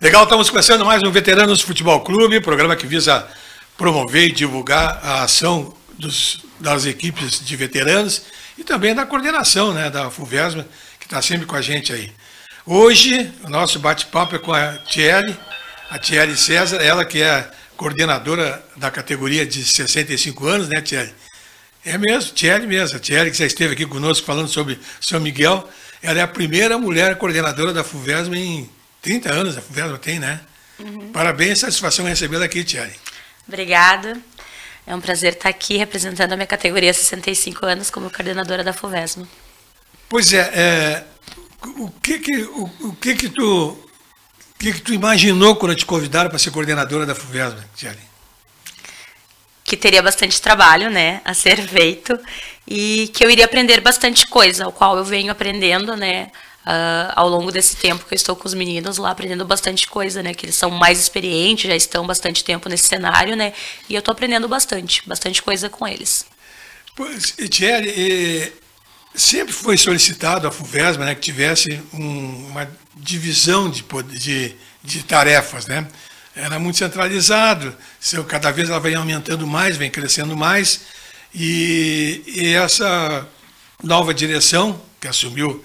Legal, estamos começando mais um Veteranos Futebol Clube, programa que visa promover e divulgar a ação das equipes de veteranos e também da coordenação, né, da FUVESMA, que está sempre com a gente aí. Hoje, o nosso bate-papo é com a Thierry César, ela que é coordenadora da categoria de 65 anos, né, Thierry? É mesmo, Thierry mesmo. A Thierry que já esteve aqui conosco falando sobre São Miguel, ela é a primeira mulher coordenadora da FUVESMA em 30 anos, a FUVESMA tem, né? Uhum. Parabéns, satisfação recebê-la aqui, Thierry. Obrigada. É um prazer estar aqui representando a minha categoria 65 anos como coordenadora da FUVESMA. Pois é, o que tu imaginou quando te convidaram para ser coordenadora da FUVESMA, Thierry? Que teria bastante trabalho, né, a ser feito e que eu iria aprender bastante coisa, o qual eu venho aprendendo, né, ao longo desse tempo que eu estou com os meninos lá, aprendendo bastante coisa, né, que eles são mais experientes, já estão bastante tempo nesse cenário, né, e eu estou aprendendo bastante coisa com eles. Pois, Thierry, sempre foi solicitado a FUVESMA, né, que tivesse uma divisão de tarefas, né? Era muito centralizado, cada vez ela vem aumentando mais, vem crescendo mais, e essa nova direção, que assumiu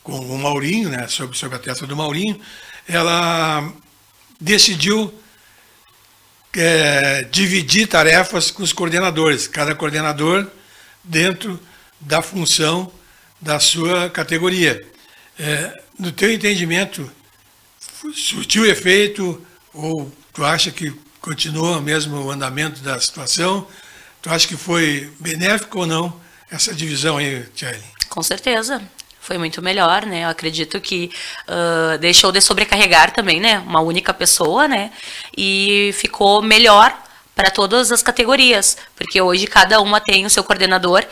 com o Maurinho, né, sob a testa do Maurinho, ela decidiu dividir tarefas com os coordenadores, cada coordenador dentro da função da sua categoria. No teu entendimento, surtiu efeito ou tu acha que continua mesmo o andamento da situação? Tu acha que foi benéfico ou não essa divisão aí, Thierry? Com certeza. Foi muito melhor, né? Eu acredito que deixou de sobrecarregar também, né? Uma única pessoa, né? E ficou melhor para todas as categorias, porque hoje cada uma tem o seu coordenador,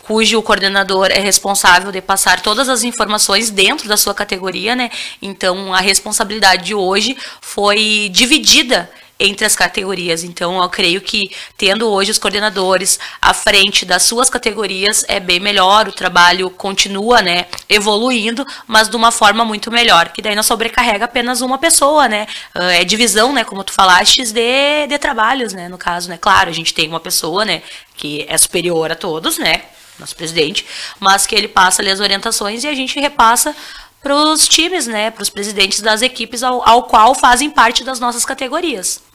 cujo coordenador é responsável de passar todas as informações dentro da sua categoria, né? Então, a responsabilidade de hoje foi dividida entre as categorias. Então, eu creio que tendo hoje os coordenadores à frente das suas categorias é bem melhor, o trabalho continua, né, evoluindo, mas de uma forma muito melhor, que daí não sobrecarrega apenas uma pessoa, né? É divisão, né, como tu falaste, de trabalhos, né, no caso, né? Claro, a gente tem uma pessoa, né, que é superior a todos, né, nosso presidente, mas que ele passa ali as orientações e a gente repassa para os times, né, para os presidentes das equipes ao qual fazem parte das nossas categorias.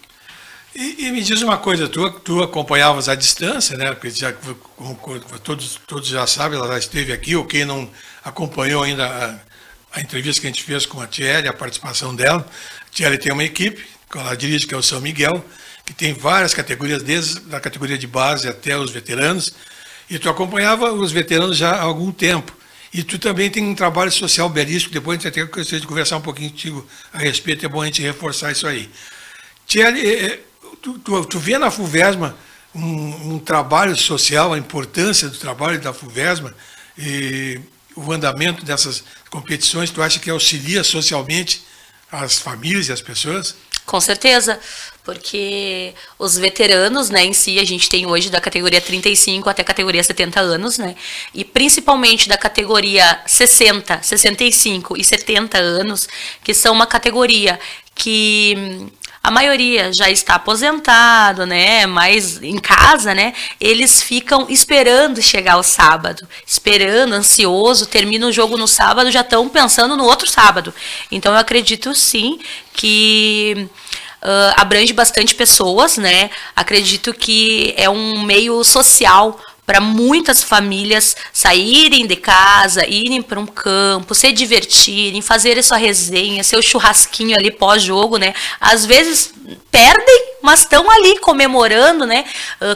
E me diz uma coisa, tu acompanhavas à distância, né, porque todos já sabem, ela já esteve aqui, ou quem não acompanhou ainda a entrevista que a gente fez com a Thierry, a participação dela. A Thierry tem uma equipe, que ela dirige, que é o São Miguel, que tem várias categorias, desde a categoria de base até os veteranos. E tu acompanhava os veteranos já há algum tempo. E tu também tem um trabalho social belíssimo, depois a gente vai ter que conversar um pouquinho contigo a respeito, é bom a gente reforçar isso aí. Thierry, tu vê na FUVESMA um trabalho social, a importância do trabalho da FUVESMA e o andamento dessas competições, tu acha que auxilia socialmente as famílias e as pessoas? Com certeza, porque os veteranos, né, em si, a gente tem hoje da categoria 35 até a categoria 70 anos, né, e principalmente da categoria 60, 65 e 70 anos, que são uma categoria que a maioria já está aposentado, né, mas em casa, né, eles ficam esperando chegar o sábado, esperando, ansioso, termina o jogo no sábado, já estão pensando no outro sábado. Então eu acredito sim que abrange bastante pessoas, né, acredito que é um meio social para muitas famílias saírem de casa, irem para um campo, se divertirem, fazerem sua resenha, seu churrasquinho ali pós-jogo, né? Às vezes perdem, mas estão ali comemorando, né?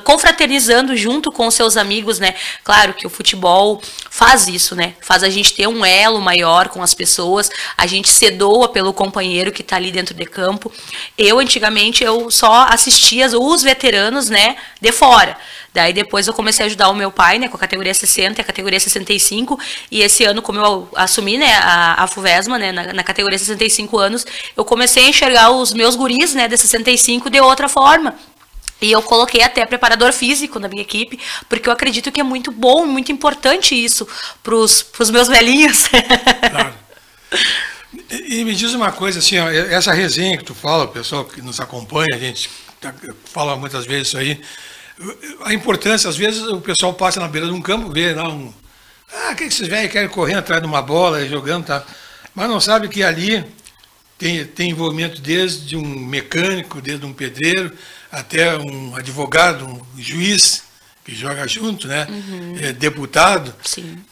Confraternizando junto com os seus amigos, né? Claro que o futebol faz isso, né? Faz a gente ter um elo maior com as pessoas, a gente se doa pelo companheiro que está ali dentro de campo. Antigamente, eu só assistia os veteranos, né, de fora. Daí depois eu comecei a ajudar o meu pai, né, com a categoria 60 e a categoria 65, e esse ano, como eu assumi, né, a FUVESMA, né, na categoria 65 anos, eu comecei a enxergar os meus guris, né, de 65 de outra forma. E eu coloquei até preparador físico na minha equipe, porque eu acredito que é muito bom, muito importante isso para os meus velhinhos. Claro. E me diz uma coisa, assim, ó, essa resenha que tu fala, o pessoal que nos acompanha, a gente fala muitas vezes isso aí, a importância, às vezes o pessoal passa na beira de um campo, vê lá o que esses velhos querem correr atrás de uma bola, jogando, tá? Mas não sabe que ali tem envolvimento desde um mecânico, desde um pedreiro, até um advogado, um juiz que joga junto, né? Deputado. Sim.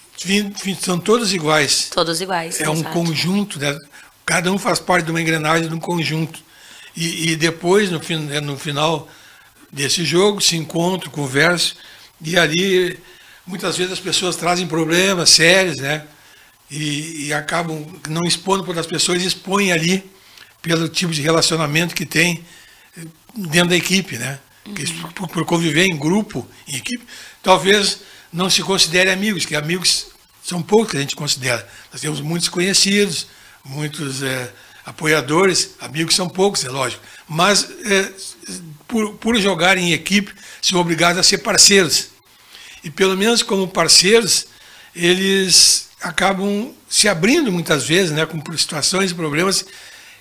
São todos iguais. Todos iguais. É um conjunto, né? Cada um faz parte de uma engrenagem de um conjunto. E depois, no final desse jogo, se encontram, conversam, e ali muitas vezes as pessoas trazem problemas sérios, né? E acabam não expondo para as pessoas, expõem ali pelo tipo de relacionamento que tem dentro da equipe, né? Por conviver em grupo, em equipe, talvez não se considere amigos, que amigos são poucos que a gente considera. Nós temos muitos conhecidos, muitos apoiadores, amigos são poucos, é lógico. Mas, por jogarem em equipe, são obrigados a ser parceiros. E, pelo menos como parceiros, eles acabam se abrindo muitas vezes, né, com situações e problemas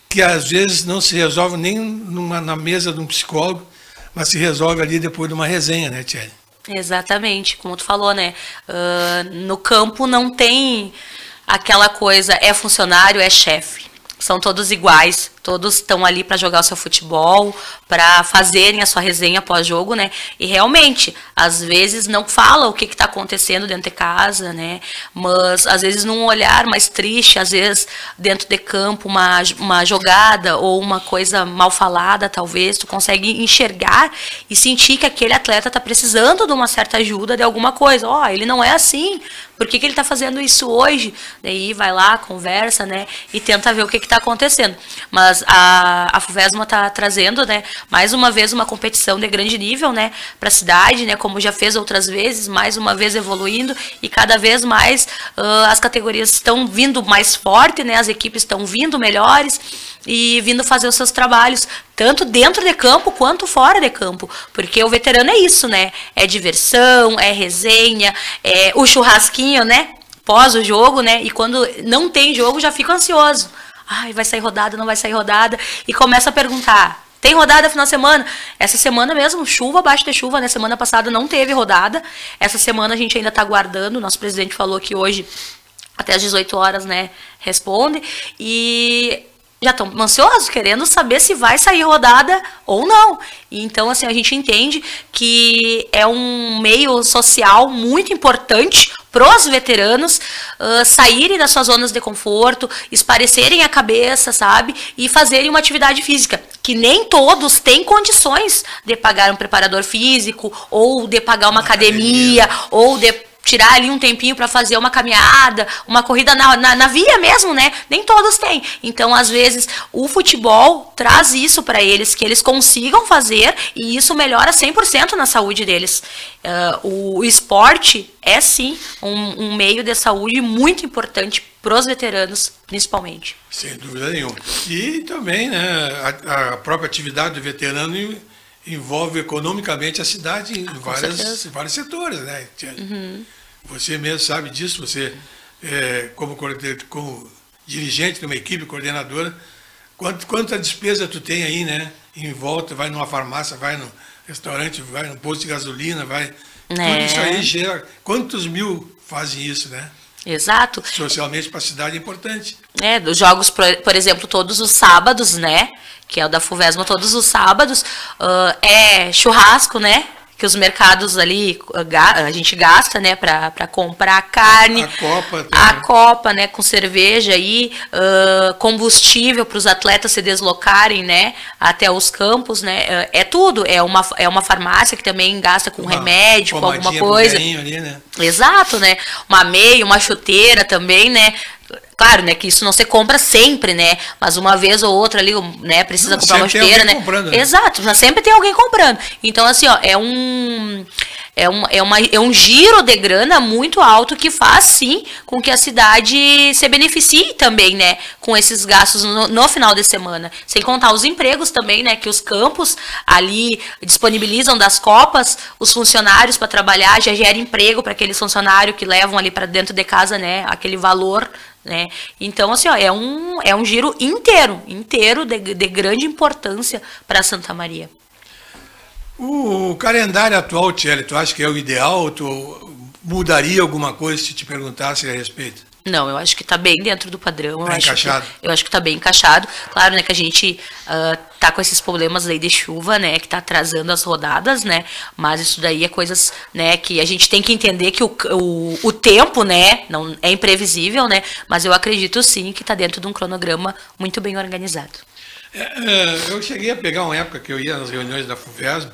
que às vezes não se resolvem nem na mesa de um psicólogo, mas se resolve ali depois de uma resenha, né, Thierry? Exatamente, como tu falou, né? No campo não tem aquela coisa, é funcionário, é chefe. São todos iguais, todos estão ali para jogar o seu futebol, para fazerem a sua resenha pós-jogo, né? E realmente, às vezes não fala o que está acontecendo dentro de casa, né? Mas às vezes num olhar mais triste, às vezes dentro de campo uma jogada ou uma coisa mal falada, talvez, tu consegue enxergar e sentir que aquele atleta está precisando de uma certa ajuda, de alguma coisa. Ele não é assim, por que ele está fazendo isso hoje? Daí vai lá, conversa, né? E tenta ver o que está acontecendo. Mas a FUVESMA está trazendo, né, mais uma vez uma competição de grande nível, né, para a cidade, né, como já fez outras vezes, mais uma vez evoluindo e cada vez mais as categorias estão vindo mais forte, né, as equipes estão vindo melhores e vindo fazer os seus trabalhos, tanto dentro de campo quanto fora de campo, porque o veterano é isso, né, é diversão, é resenha, é o churrasquinho, né, pós o jogo, né, e quando não tem jogo já fica ansioso. Vai sair rodada, não vai sair rodada. E começa a perguntar, tem rodada final de semana? Essa semana mesmo, chuva abaixo de chuva, né? Semana passada não teve rodada. Essa semana a gente ainda está aguardando. Nosso presidente falou que hoje, até às 18 horas, né, responde. E já estão ansiosos, querendo saber se vai sair rodada ou não. Então, assim, a gente entende que é um meio social muito importante para os veteranos saírem das suas zonas de conforto, esparecerem a cabeça, sabe? E fazerem uma atividade física, que nem todos têm condições de pagar um preparador físico, ou de pagar uma academia, ou de tirar ali um tempinho para fazer uma caminhada, uma corrida na via mesmo, né? Nem todos têm. Então, às vezes, o futebol traz isso para eles, que eles consigam fazer, e isso melhora 100% na saúde deles. O esporte é, sim, um meio de saúde muito importante para os veteranos, principalmente. Sem dúvida nenhuma. E também, né, a própria atividade do veterano envolve economicamente a cidade em vários setores, né? Você mesmo sabe disso, você como dirigente de uma equipe, coordenadora, quanta despesa tu tem aí, né? Em volta, vai numa farmácia, vai no restaurante, vai no posto de gasolina, tudo isso aí gera. Quantos mil fazem isso, né? Exato. Socialmente para a cidade é importante. Dos jogos, por exemplo, todos os sábados, né? Que é o da FUVESMA, todos os sábados, é churrasco, né? Que os mercados ali, a gente gasta, né? Para comprar carne. A Copa, né? Com cerveja aí, combustível para os atletas se deslocarem, né? Até os campos, né? É tudo. É uma farmácia que também gasta com remédio, com alguma coisa. Ali, né? Exato, né? Uma meia, uma chuteira também, né? Claro, né, que isso não se compra sempre, né, mas uma vez ou outra ali, né, precisa comprar uma chuteira, né? Comprando, né? Exato, mas sempre tem alguém comprando. Então, assim, ó, É um giro de grana muito alto que faz, sim, com que a cidade se beneficie também, né? Com esses gastos no final de semana. Sem contar os empregos também, né? Que os campos ali disponibilizam das copas, os funcionários para trabalhar, já gera emprego para aqueles funcionários que levam ali para dentro de casa, né? Aquele valor, né? Então, assim, ó, é um giro inteiro de grande importância para Santa Maria. O calendário atual, Tchelle, tu acha que é o ideal? Tu mudaria alguma coisa se te perguntasse a respeito? Não, eu acho que está bem dentro do padrão. Está encaixado? Eu acho que está bem encaixado. Claro, né, que a gente tá com esses problemas aí de chuva, né, que está atrasando as rodadas, né, mas isso daí é coisas, né, que a gente tem que entender que o tempo, né, não é imprevisível, né, mas eu acredito sim que está dentro de um cronograma muito bem organizado. Eu cheguei a pegar uma época que eu ia nas reuniões da FUVESM,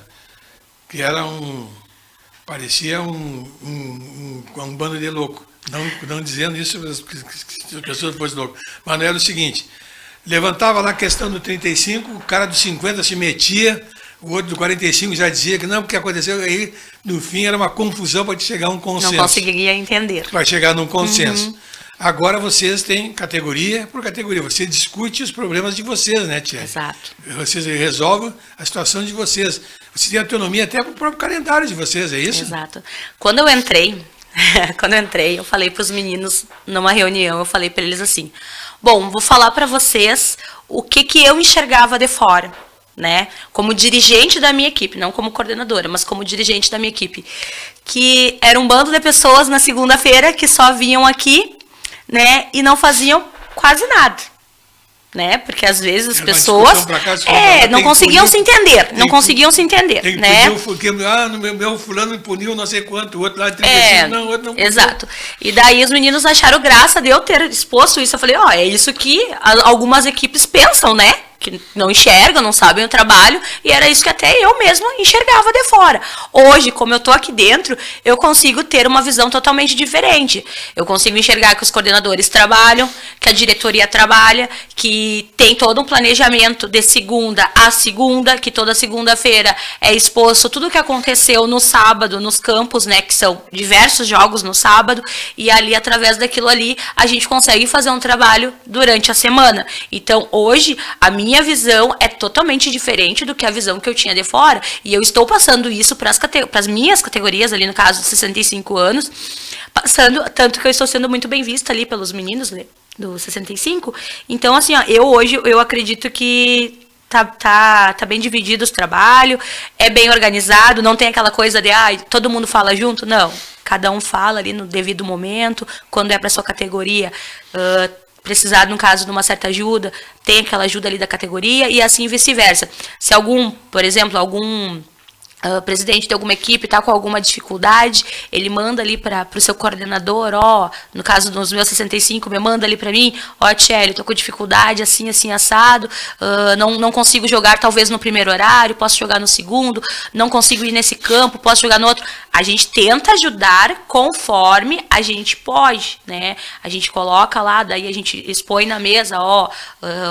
que era parecia um bando de louco. Não dizendo isso que as pessoas fossem loucas. Mas não era o seguinte, levantava lá a questão do 35, o cara do 50 se metia, o outro do 45 já dizia que não, porque aconteceu, aí no fim era uma confusão para chegar a um consenso. Não conseguiria entender. Para chegar num consenso. Agora vocês têm categoria por categoria, você discute os problemas de vocês, né, Tia? Exato. Vocês resolvem a situação de vocês. Você tem autonomia até para o próprio calendário de vocês, é isso? Exato. Quando eu entrei, eu falei para os meninos numa reunião, eu falei para eles assim: bom, vou falar para vocês o que eu enxergava de fora, né? Como dirigente da minha equipe, não como coordenadora, mas como dirigente da minha equipe, que era um bando de pessoas na segunda-feira que só vinham aqui, né? E não faziam quase nada. Né? Porque às vezes as pessoas não conseguiam se entender, né? Meu fulano me puniu não sei quanto, o outro lá 35, não, o outro não puniu. Exato. E daí os meninos acharam graça de eu ter exposto isso. Eu falei, é isso que algumas equipes pensam, né? Que não enxergam, não sabem o trabalho, e era isso que até eu mesma enxergava de fora. Hoje, como eu estou aqui dentro, eu consigo ter uma visão totalmente diferente. Eu consigo enxergar que os coordenadores trabalham, que a diretoria trabalha, que tem todo um planejamento de segunda a segunda, que toda segunda-feira é exposto tudo o que aconteceu no sábado, nos campos, né, que são diversos jogos no sábado, e ali, através daquilo ali, a gente consegue fazer um trabalho durante a semana. Então, hoje, a minha visão é totalmente diferente do que a visão que eu tinha de fora, e eu estou passando isso para as minhas categorias, ali no caso de 65 anos, passando, tanto que eu estou sendo muito bem vista ali pelos meninos, né, do 65. Então, assim, hoje eu acredito que tá bem dividido os trabalhos, é bem organizado, não tem aquela coisa de todo mundo fala junto, não. Cada um fala ali no devido momento, quando é para sua categoria, precisar, no caso, de uma certa ajuda, tem aquela ajuda ali da categoria, e assim vice-versa. Se por exemplo, algum presidente de alguma equipe está com alguma dificuldade, ele manda ali para o seu coordenador, no caso dos meus 65, me manda ali para mim, Tchelle, estou com dificuldade, assim, assim, assado, não consigo jogar talvez no primeiro horário, posso jogar no segundo, não consigo ir nesse campo, posso jogar no outro. A gente tenta ajudar conforme a gente pode, né? A gente coloca lá, daí a gente expõe na mesa,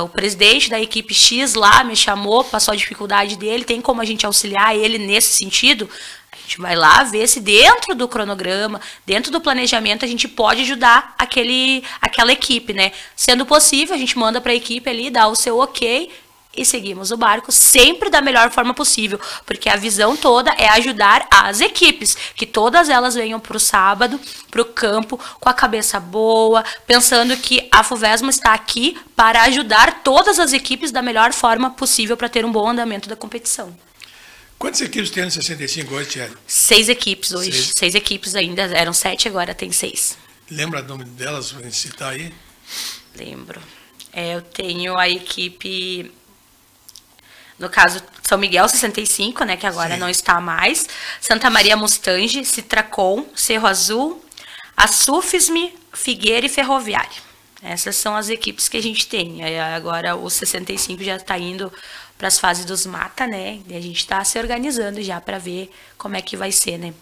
o presidente da equipe X lá me chamou, passou a dificuldade dele, tem como a gente auxiliar ele nesse sentido? A gente vai lá ver se dentro do cronograma, dentro do planejamento, a gente pode ajudar aquela equipe, né? Sendo possível, a gente manda para a equipe ali, dá o seu ok, e seguimos o barco sempre da melhor forma possível, porque a visão toda é ajudar as equipes, que todas elas venham para o sábado, para o campo, com a cabeça boa, pensando que a FUVESM está aqui para ajudar todas as equipes da melhor forma possível para ter um bom andamento da competição. Quantas equipes tem no 65 hoje, Thierry? 6 equipes hoje. 6 equipes ainda, eram 7, agora tem 6. Lembra o nome delas para citar aí? Lembro. Eu tenho a equipe... No caso, São Miguel 65, né, que agora não está mais. Santa Maria Mustange, Citracom, Cerro Azul, a Sufisme, Figueira e Ferroviária. Essas são as equipes que a gente tem. Agora o 65 já está indo para as fases dos mata, né? E a gente está se organizando já para ver como é que vai ser, né?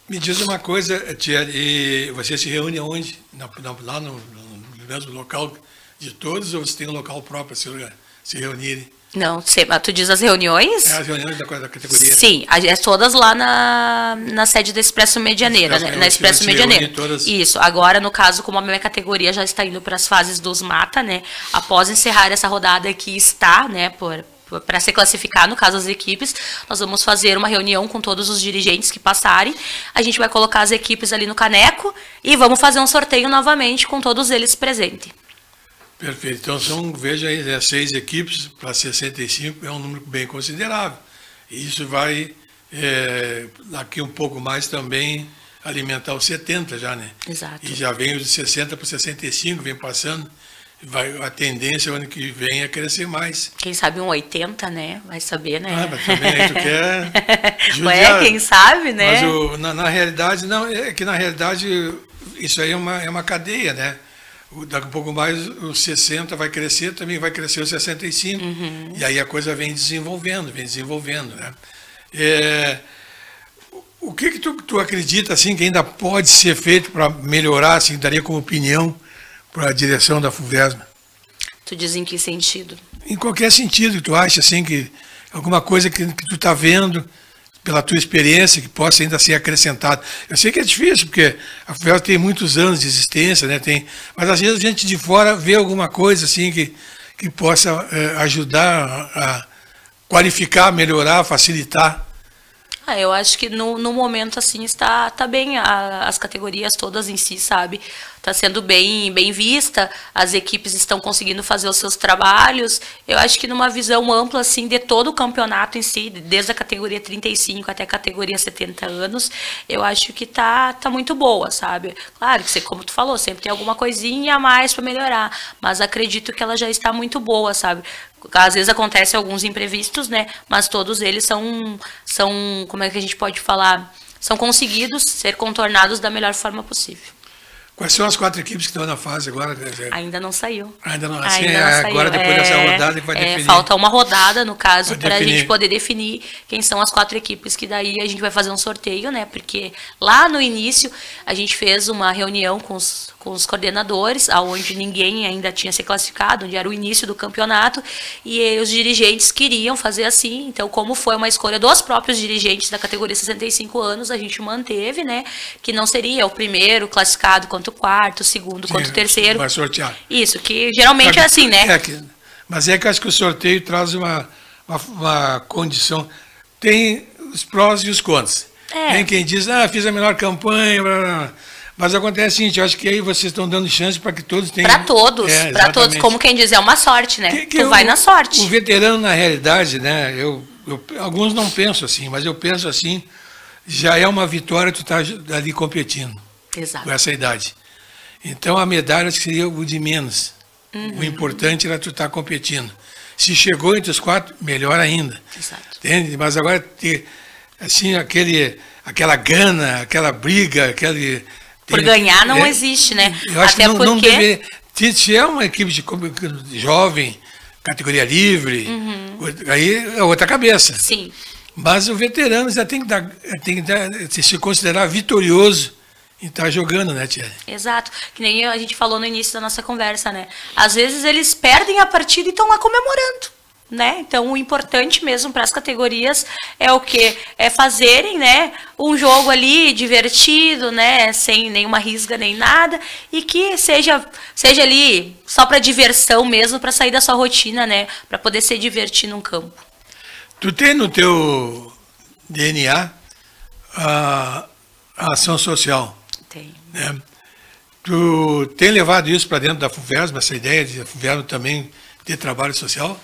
Me diz uma coisa, Thierry, você se reúne onde? Lá no mesmo local de todos, ou você tem um local próprio para se reunirem? Não, tu diz as reuniões? As reuniões da categoria. Sim, todas lá na sede da Expresso Medianeira, né? Na Expresso Medianeira. Isso, agora no caso, como a minha categoria já está indo para as fases dos mata, né? Após encerrar essa rodada que está, né, para se classificar, no caso as equipes, nós vamos fazer uma reunião com todos os dirigentes que passarem, a gente vai colocar as equipes ali no caneco e vamos fazer um sorteio novamente com todos eles presentes. Perfeito. Então, veja aí, 6 equipes para 65 é um número bem considerável. E isso vai, daqui um pouco mais também, alimentar os 70 já, né? Exato. E já vem os de 60 para 65, vem passando. A tendência, o ano que vem, é crescer mais. Quem sabe um 80, né? Vai saber, né? Mas também aí tu quer judiar. Quem sabe, né? Mas na realidade, não, é que na realidade isso aí é uma cadeia, né? Daqui a pouco mais os 60 vai crescer, também vai crescer os 65. E aí a coisa vem desenvolvendo, né? O que tu acredita, assim, que ainda pode ser feito para melhorar, assim, daria como opinião para a direção da FUVESM? Tu diz em que sentido? Em qualquer sentido que tu acha, assim, que alguma coisa que tu está vendo pela tua experiência, que possa ainda ser acrescentado. Eu sei que é difícil, porque a FUVESM tem muitos anos de existência, né? Mas às vezes a gente de fora vê alguma coisa assim que possa ajudar a qualificar, melhorar, facilitar. Eu acho que no momento, assim, está bem, as categorias todas em si, sabe? Está sendo bem vista, as equipes estão conseguindo fazer os seus trabalhos. Eu acho que numa visão ampla, assim, de todo o campeonato em si, desde a categoria 35 até a categoria 70 anos, eu acho que tá muito boa, sabe? Claro que, como tu falou, sempre tem alguma coisinha a mais para melhorar, mas acredito que ela já está muito boa, sabe? Às vezes acontecem alguns imprevistos, né? Mas todos eles são, como é que a gente pode falar? São conseguidos ser contornados da melhor forma possível. Quais são as 4 equipes que estão na fase agora? Ainda não saiu. Ainda não saiu. Agora, depois dessa rodada, que vai definir. Falta uma rodada, no caso, para a gente poder definir quem são as 4 equipes, que daí a gente vai fazer um sorteio, né? Porque lá no início a gente fez uma reunião com os coordenadores, onde ninguém ainda tinha se classificado, onde era o início do campeonato, e os dirigentes queriam fazer assim. Então, como foi uma escolha dos próprios dirigentes da categoria 65 anos, a gente manteve, né? Que não seria o primeiro classificado quanto o quarto, o segundo quanto o terceiro. Vai sortear. Isso, que geralmente é assim, né? Mas é que eu acho que o sorteio traz uma condição. Tem os prós e os contras. Tem quem diz, fiz a melhor campanha, blá, blá, blá. Mas acontece o seguinte, eu acho que aí vocês estão dando chance para que todos tenham... Para todos, como quem diz, é uma sorte, né? Tu vai na sorte. O veterano, na realidade, né, alguns não pensam assim, mas eu penso assim, já é uma vitória tu estar ali competindo. Exato. Com essa idade. Então a medalha seria o de menos. O importante era tu estar competindo. Se chegou entre os 4, melhor ainda. Exato. Entende? Mas agora ter assim, aquela gana, aquela briga, por ganhar não existe, né? Eu acho que não deveria. Se é uma equipe de jovem, categoria livre, aí é outra cabeça. Sim. Mas o veterano já tem que se considerar vitorioso em estar jogando, né, Thierry? Exato. Que nem a gente falou no início da nossa conversa, né? Às vezes eles perdem a partida e estão lá comemorando, né? Então, o importante mesmo para as categorias é o quê? É fazerem, né, um jogo ali divertido, né, sem nenhuma risga nem nada, e que seja ali só para diversão mesmo, para sair da sua rotina, né, para poder se divertir num campo. Tu tem no teu DNA a ação social? Tem. Né? Tu tem levado isso para dentro da FUVESM, essa ideia de a FUVESM também ter trabalho social?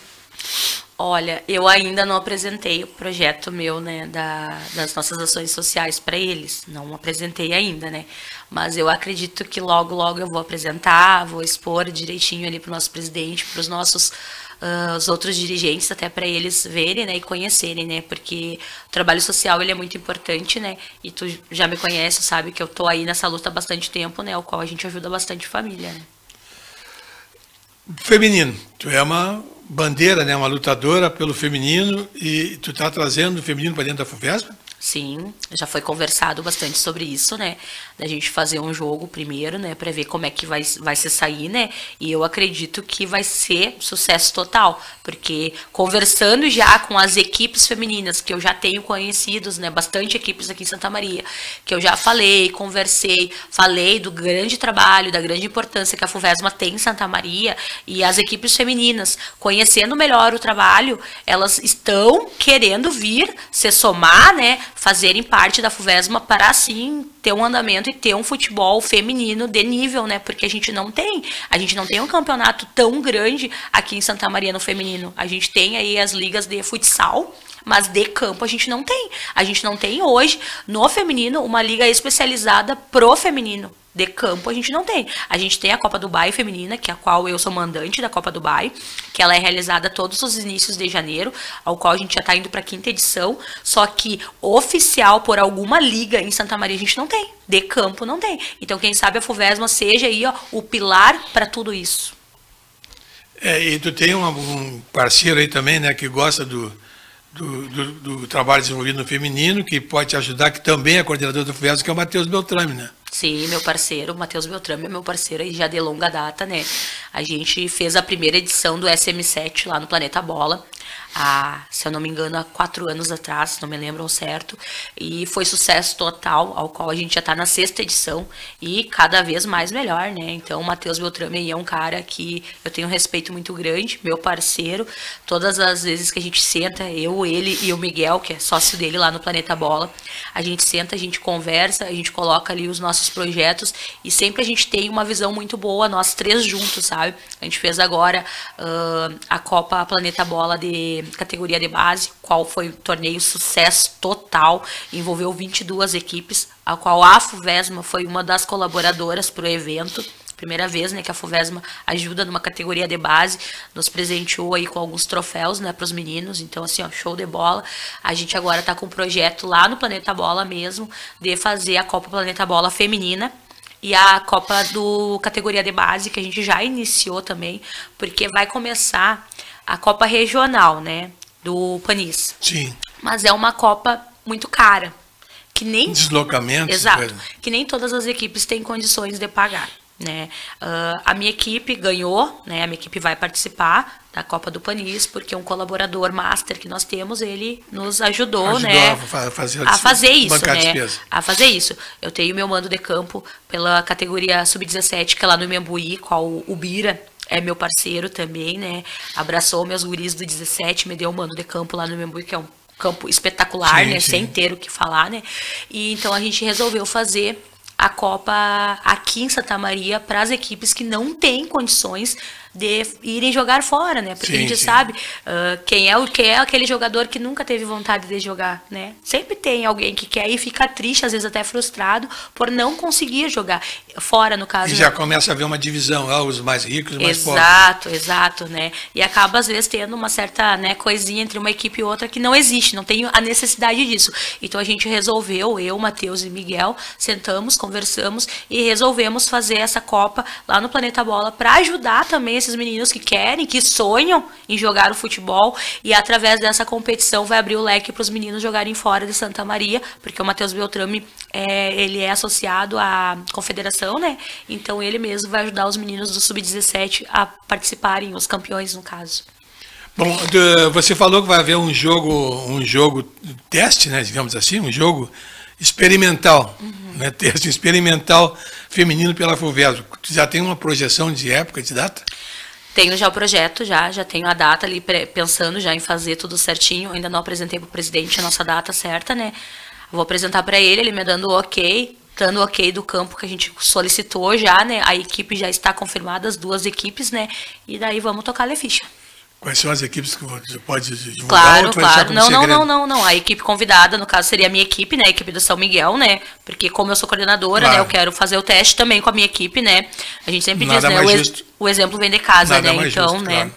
Olha, eu ainda não apresentei o projeto meu, né, das nossas ações sociais para eles. Não apresentei ainda, né? Mas eu acredito que logo, logo eu vou apresentar, vou expor direitinho ali para o nosso presidente, para os nossos os outros dirigentes, até para eles verem, né, e conhecerem, né? Porque o trabalho social, ele é muito importante, né? E tu já me conhece, sabe que eu tô aí nessa luta há bastante tempo, né? O qual a gente ajuda bastante família, né? Feminino, tu é uma bandeira, né, uma lutadora pelo feminino, e tu está trazendo o feminino para dentro da FUVESM? Sim, já foi conversado bastante sobre isso, né? Da gente fazer um jogo primeiro, né? Pra ver como é que vai se sair, né? E eu acredito que vai ser sucesso total. Porque conversando já com as equipes femininas, que eu já tenho conhecidos, né? Bastante equipes aqui em Santa Maria, que eu já falei, conversei, falei do grande trabalho, da grande importância que a FUVESMA tem em Santa Maria. E as equipes femininas, conhecendo melhor o trabalho, elas estão querendo vir se somar, né? Fazerem parte da FUVESMA para, assim, ter um andamento e ter um futebol feminino de nível, né? Porque a gente não tem um campeonato tão grande aqui em Santa Maria no feminino. A gente tem aí as ligas de futsal, mas de campo a gente não tem. A gente não tem hoje, no feminino, uma liga especializada pro feminino. De campo a gente não tem. A gente tem a Copa Dubai feminina, que é a qual eu sou mandante da Copa Dubai, que ela é realizada todos os inícios de janeiro, ao qual a gente já está indo para a 5ª edição, só que oficial por alguma liga em Santa Maria a gente não tem. De campo não tem. Então quem sabe a FUVESMA seja aí, ó, o pilar para tudo isso. E tu tem um parceiro aí também, né, que gosta do trabalho desenvolvido no feminino, que pode te ajudar, que também é coordenador do FUVESMA, que é o Matheus Beltrame, né? Sim, meu parceiro, o Matheus Beltrame é meu parceiro aí já de longa data, né? A gente fez a primeira edição do SM7 lá no Planeta Bola, se eu não me engano, há 4 anos atrás, não me lembro ao certo, e foi sucesso total, ao qual a gente já está na 6ª edição e cada vez mais melhor, né? Então, o Matheus Beltrame é um cara que eu tenho um respeito muito grande, meu parceiro, todas as vezes que a gente senta, eu, ele e o Miguel, que é sócio dele lá no Planeta Bola, a gente senta, a gente conversa, a gente coloca ali os nossos projetos e sempre a gente tem uma visão muito boa, nós 3 juntos, sabe? A gente fez agora a Copa Planeta Bola de categoria de base, qual foi um torneio sucesso total, envolveu 22 equipes, a qual a FUVESMA foi uma das colaboradoras para o evento. Primeira vez, né, que a FUVESMA ajuda numa categoria de base, nos presenteou aí com alguns troféus, né, para os meninos, então assim, ó, show de bola. A gente agora está com um projeto lá no Planeta Bola mesmo, de fazer a Copa Planeta Bola feminina, e a Copa do categoria de base, que a gente já iniciou também, porque vai começar a Copa Regional, né, do Panis. Sim. Mas é uma Copa muito cara, que nem... Deslocamento. Exato, que nem todas as equipes têm condições de pagar, né. A minha equipe ganhou, né, a minha equipe vai participar da Copa do Panis, porque um colaborador master que nós temos, ele nos ajudou, né, a fazer isso, né, a fazer isso. Eu tenho meu mando de campo pela categoria sub-17, que é lá no Imembuí, qual o Bira é meu parceiro também, né, abraçou meus guris do 17, me deu um mando de campo lá no Imembuí, que é um campo espetacular, sim, né, sim, sem ter o que falar, né, e então a gente resolveu fazer a Copa aqui em Santa Maria para as equipes que não têm condições de irem jogar fora, né? Porque sim, a gente sabe quem é aquele jogador que nunca teve vontade de jogar, né? Sempre tem alguém que quer e fica triste, às vezes até frustrado, por não conseguir jogar fora, no caso. E já começa a haver uma divisão, os mais ricos e os mais pobres. Exato, né? E acaba, às vezes, tendo uma certa, né, coisinha entre uma equipe e outra que não existe, não tem a necessidade disso. Então a gente resolveu, eu, Matheus e Miguel, sentamos, conversamos e resolvemos fazer essa Copa lá no Planeta Bola para ajudar também esses meninos que querem, que sonham em jogar o futebol, e através dessa competição vai abrir o leque para os meninos jogarem fora de Santa Maria, porque o Matheus Beltrame ele é associado à confederação, né? Então ele mesmo vai ajudar os meninos do sub-17 a participarem, os campeões no caso. Bom, você falou que vai haver um jogo teste, né, digamos assim, um jogo experimental, né, teste experimental feminino pela FUVESMA. Já tem uma projeção de época, de data? Tenho já o projeto, já tenho a data ali, pensando já em fazer tudo certinho. Ainda não apresentei para o presidente a nossa data certa, né? Vou apresentar para ele me dando o ok, dando o ok do campo que a gente solicitou já, né? A equipe já está confirmada, as 2 equipes, né? E daí vamos tocar a ficha. Quais são as equipes que você pode divulgar? Claro. Não. A equipe convidada, no caso, seria a minha equipe, né? A equipe do São Miguel, né? Porque como eu sou coordenadora, claro, né? Eu quero fazer o teste também com a minha equipe, né? A gente sempre diz, né? O exemplo vem de casa, né? Então, justo, né? Claro.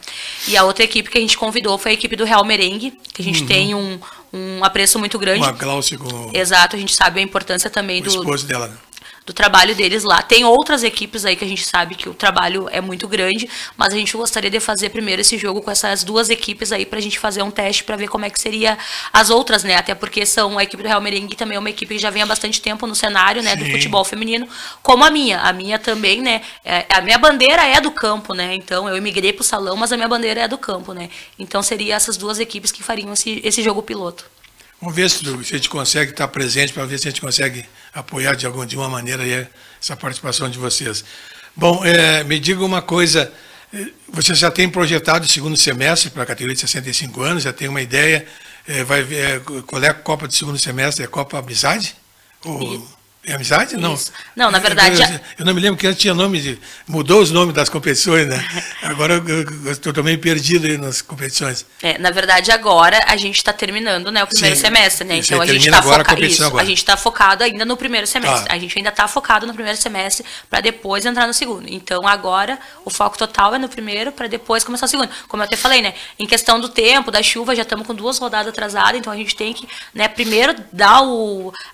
E a outra equipe que a gente convidou foi a equipe do Real Merengue, que a gente tem um apreço muito grande. Uma Glaucia com... Exato, a gente sabe a importância também do esposo dela, né? do trabalho deles lá. Tem outras equipes aí que a gente sabe que o trabalho é muito grande, mas a gente gostaria de fazer primeiro esse jogo com essas duas equipes aí pra gente fazer um teste pra ver como é que seria as outras, né? Até porque são a equipe do Real Merengue também é uma equipe que já vem há bastante tempo no cenário, né, do futebol feminino, como a minha. A minha também, né? A minha bandeira é do campo, né? Então eu migrei pro salão, mas a minha bandeira é do campo, né? Então seria essas duas equipes que fariam esse jogo piloto. Vamos ver se a gente consegue estar presente para ver se a gente consegue apoiar de uma maneira aí essa participação de vocês. Bom, me diga uma coisa, você já tem projetado o segundo semestre para a categoria de 65 anos, já tem uma ideia, qual é a Copa do segundo semestre? É a Copa Amizade? É Amizade? Não. Não, na verdade... Eu não me lembro que antes tinha nome mudou os nomes das competições, né? Agora eu estou meio perdido aí nas competições. Na verdade, agora a gente está terminando, né, o primeiro semestre, né? Então a gente está focado ainda no primeiro semestre. A gente ainda está focado no primeiro semestre para depois entrar no segundo. Então agora o foco total é no primeiro para depois começar o segundo. Como eu até falei, né? Em questão do tempo, da chuva, já estamos com 2 rodadas atrasadas, então a gente tem que, né, primeiro dar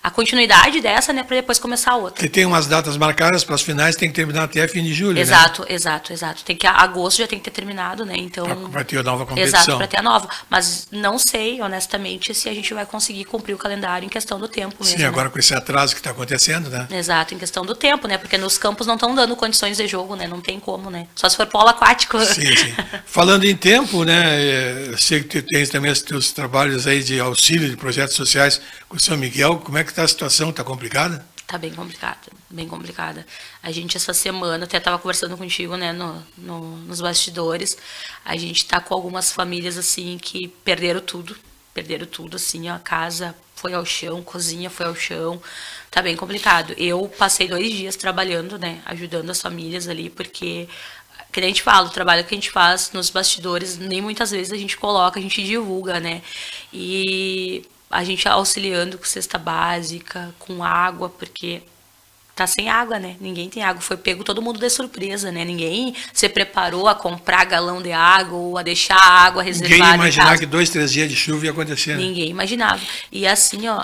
a continuidade dessa, né, para depois começar a outra. Você tem umas datas marcadas para as finais, tem que terminar até fim de julho, exato, né? Exato. Tem que agosto já tem que ter terminado, né? Então para ter a nova competição. Exato, para ter a nova. Mas não sei, honestamente, se a gente vai conseguir cumprir o calendário em questão do tempo mesmo. Sim, agora né? com esse atraso que está acontecendo, né? Exato, em questão do tempo, né? Porque nos campos não estão dando condições de jogo, né? Não tem como, né? Só se for polo aquático. Sim. Falando em tempo, né? Eu sei que tu tens também os teus trabalhos aí de auxílio de projetos sociais com o São Miguel. Como é que está a situação? Está complicada? Tá bem complicada. A gente essa semana, até estava conversando contigo, né, nos bastidores, a gente tá com algumas famílias, assim, que perderam tudo, assim, a casa foi ao chão, cozinha foi ao chão, tá bem complicado. Eu passei 2 dias trabalhando, né, ajudando as famílias ali, porque, que a gente fala, o trabalho que a gente faz nos bastidores, nem muitas vezes a gente coloca, a gente divulga, né, e... a gente auxiliando com cesta básica, com água, porque tá sem água, né? Ninguém tem água. Foi pego todo mundo de surpresa, né? Ninguém se preparou a comprar galão de água ou a deixar a água reservada. Ninguém ia imaginar que 2, 3 dias de chuva ia acontecer. Né? Ninguém imaginava. E assim, ó,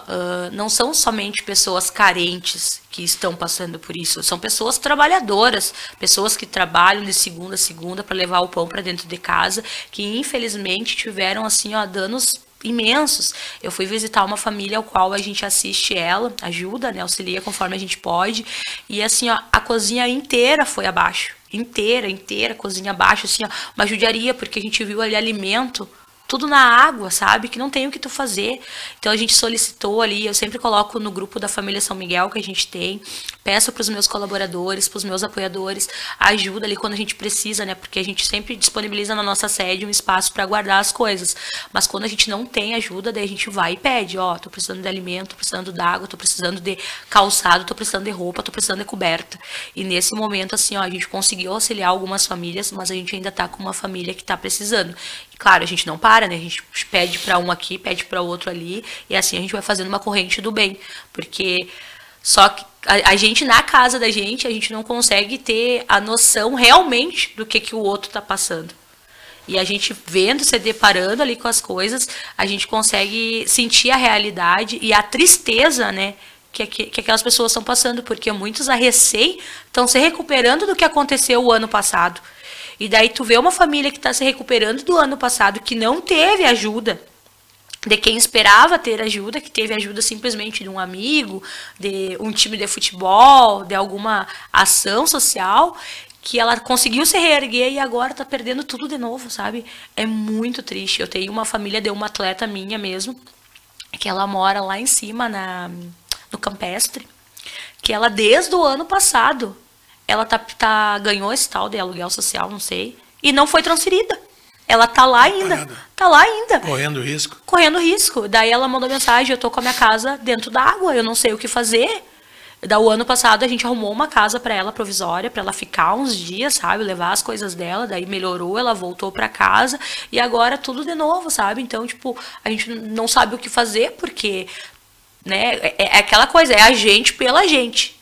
não são somente pessoas carentes que estão passando por isso. São pessoas trabalhadoras, pessoas que trabalham de segunda a segunda para levar o pão para dentro de casa, que infelizmente tiveram, assim, ó, danos imensos. Eu fui visitar uma família ao qual a gente assiste ela, ajuda, né, auxilia conforme a gente pode, e assim, ó, a cozinha inteira foi abaixo, inteira, cozinha abaixo, assim, ó, uma judiaria, porque a gente viu ali alimento tudo na água, sabe? Que não tem o que tu fazer. Então a gente solicitou ali, eu sempre coloco no grupo da família São Miguel que a gente tem, peço para os meus colaboradores, para os meus apoiadores, ajuda ali quando a gente precisa, né? Porque a gente sempre disponibiliza na nossa sede um espaço para guardar as coisas. Mas quando a gente não tem ajuda, daí a gente vai e pede, ó, tô precisando de alimento, tô precisando d'água, tô precisando de calçado, tô precisando de roupa, tô precisando de coberta. E nesse momento, assim, ó, a gente conseguiu auxiliar algumas famílias, mas a gente ainda tá com uma família que tá precisando. E, claro, a gente não para, né? A gente pede para um aqui, pede para o outro ali, e assim a gente vai fazendo uma corrente do bem, porque só que a gente na casa da gente, a gente não consegue ter a noção realmente do que o outro está passando. E a gente vendo, se deparando ali com as coisas, a gente consegue sentir a realidade e a tristeza, né, que aquelas pessoas estão passando, porque muitos a recém estão se recuperando do que aconteceu o ano passado. E daí tu vê uma família que está se recuperando do ano passado, que não teve ajuda de quem esperava ter ajuda, que teve ajuda simplesmente de um amigo, de um time de futebol, de alguma ação social, que ela conseguiu se reerguer e agora está perdendo tudo de novo, sabe? É muito triste. Eu tenho uma família de uma atleta minha mesmo, que ela mora lá em cima, no Campestre, que ela desde o ano passado... ela ganhou esse tal de aluguel social, não sei, e não foi transferida. Ela tá lá ainda. Tá lá ainda. Correndo risco. Correndo risco. Daí ela mandou mensagem, eu tô com a minha casa dentro da água, eu não sei o que fazer. Daí o ano passado a gente arrumou uma casa para ela provisória, para ela ficar uns dias, sabe, levar as coisas dela, daí melhorou, ela voltou para casa e agora tudo de novo, sabe? Então, tipo, a gente não sabe o que fazer porque, né, é aquela coisa, é a gente pela gente.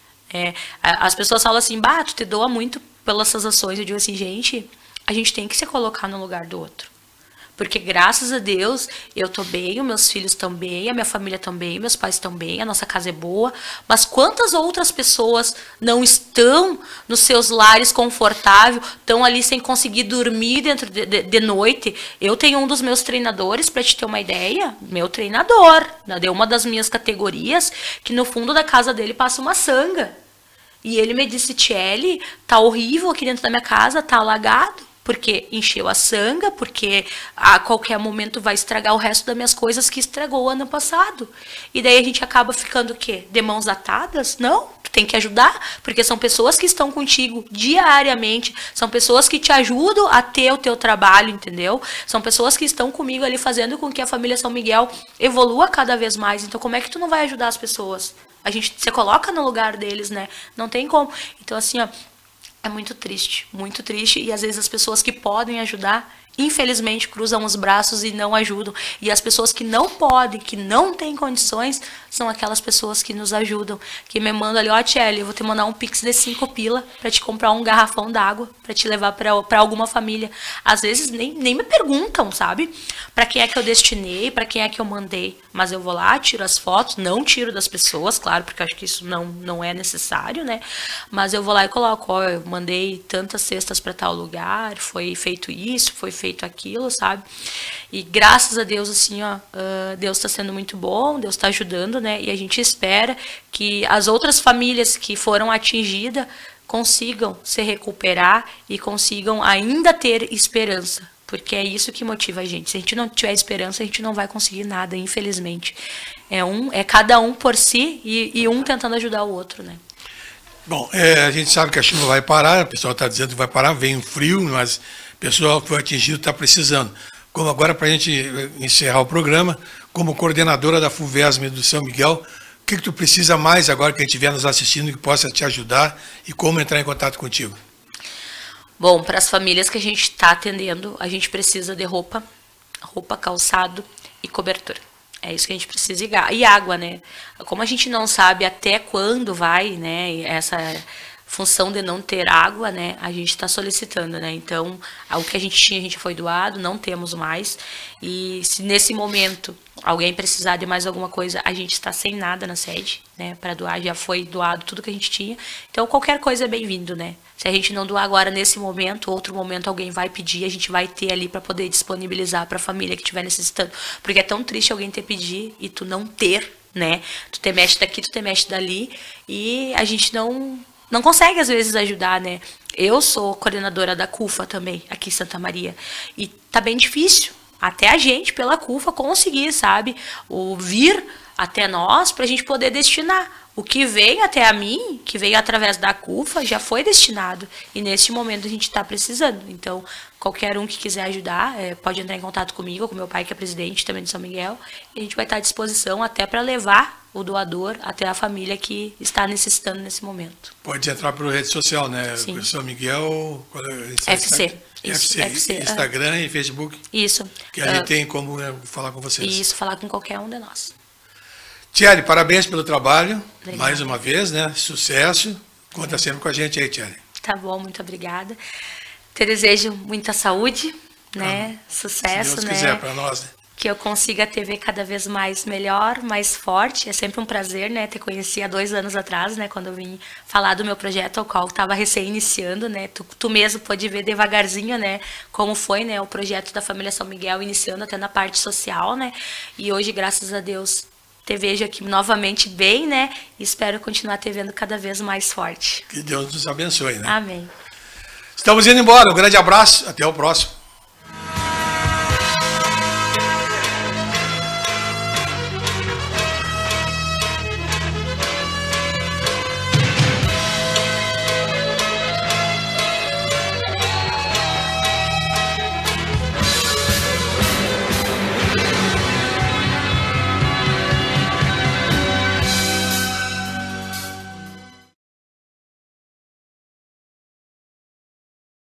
As pessoas falam assim, tu te doa muito pelas suas ações. Eu digo assim, gente, a gente tem que se colocar no lugar do outro. Porque graças a Deus eu tô bem, os meus filhos estão bem, a minha família estão bem, meus pais estão bem, a nossa casa é boa. Mas quantas outras pessoas não estão nos seus lares confortáveis, estão ali sem conseguir dormir dentro de noite? Eu tenho um dos meus treinadores, para te ter uma ideia, meu treinador, de uma das minhas categorias, que no fundo da casa dele passa uma sanga. E ele me disse, Tchely, tá horrível aqui dentro da minha casa, tá alagado. Porque encheu a sanga, porque a qualquer momento vai estragar o resto das minhas coisas que estragou o ano passado. E daí a gente acaba ficando o quê? De mãos atadas? Não, tu tem que ajudar, porque são pessoas que estão contigo diariamente, são pessoas que te ajudam a ter o teu trabalho, entendeu? São pessoas que estão comigo ali fazendo com que a família São Miguel evolua cada vez mais. Então como é que tu não vai ajudar as pessoas? A gente se coloca no lugar deles, né? Não tem como. Então assim, ó, é muito triste, e às vezes as pessoas que podem ajudar, infelizmente, cruzam os braços e não ajudam. E as pessoas que não podem, que não têm condições, são aquelas pessoas que nos ajudam, que me mandam ali, ó, Tchely, eu vou te mandar um pix de 5 pila para te comprar um garrafão d'água, para te levar para alguma família. Às vezes nem me perguntam, sabe? Para quem é que eu destinei, para quem é que eu mandei. Mas eu vou lá, tiro as fotos, não tiro das pessoas, claro, porque eu acho que isso não é necessário, né? Mas eu vou lá e coloco, ó, eu mandei tantas cestas para tal lugar, foi feito isso, foi feito aquilo, sabe? E graças a Deus, assim, ó, Deus está sendo muito bom, Deus está ajudando, né? E a gente espera que as outras famílias que foram atingidas consigam se recuperar e consigam ainda ter esperança. Porque é isso que motiva a gente. Se a gente não tiver esperança, a gente não vai conseguir nada, infelizmente. É cada um por si e um tentando ajudar o outro, né? Bom, a gente sabe que a chuva vai parar, o pessoal está dizendo que vai parar, vem um frio, mas o pessoal que foi atingido está precisando. Como agora, para a gente encerrar o programa, como coordenadora da FUVESM do São Miguel, o que tu precisa mais agora que a gente estiver nos assistindo que possa te ajudar e como entrar em contato contigo? Bom, para as famílias que a gente está atendendo, a gente precisa de roupa, calçado e cobertura. É isso que a gente precisa. E água, né? Como a gente não sabe até quando vai, né, essa função de não ter água, né, a gente está solicitando, né? Então, o que a gente tinha, a gente foi doado, não temos mais. E se nesse momento alguém precisar de mais alguma coisa, a gente está sem nada na sede, né, para doar, já foi doado tudo que a gente tinha. Então, qualquer coisa é bem-vindo, né? Se a gente não doar agora nesse momento, outro momento alguém vai pedir, a gente vai ter ali para poder disponibilizar para a família que estiver necessitando. Porque é tão triste alguém ter pedir e tu não ter, né? Tu te mexe daqui, tu te mexe dali e a gente não consegue às vezes ajudar, né? Eu sou coordenadora da CUFA também, aqui em Santa Maria, e tá bem difícil até a gente, pela CUFA, conseguir, sabe, vir até nós para a gente poder destinar. O que vem até a mim, que veio através da CUFA, já foi destinado. E neste momento a gente está precisando. Então, qualquer um que quiser ajudar, pode entrar em contato comigo, com meu pai, que é presidente também de São Miguel. E a gente vai estar à disposição até para levar o doador até a família que está necessitando nesse momento. Pode entrar pela rede social, né? Sim. São Miguel... FC. Isso, FC. Instagram e Facebook. Isso. Que ali tem como falar com vocês. Isso, falar com qualquer um de nós. Tchely, parabéns pelo trabalho, Obrigada. Mais uma vez, né? Sucesso. Conta sempre com a gente aí, Tchely. Tá bom, muito obrigada. Te desejo muita saúde, né? Sucesso, se Deus né? quiser, para nós, né? Que eu consiga a TV cada vez mais melhor, mais forte. É sempre um prazer, né? Te conheci há 2 anos atrás, né? Quando eu vim falar do meu projeto, ao qual estava recém-iniciando, né? Tu mesmo pode ver devagarzinho, né? Como foi, né? O projeto da família São Miguel, iniciando até na parte social, né? E hoje, graças a Deus, te vejo aqui novamente bem, né? E espero continuar te vendo cada vez mais forte. Que Deus nos abençoe, né? Amém. Estamos indo embora. Um grande abraço. Até o próximo.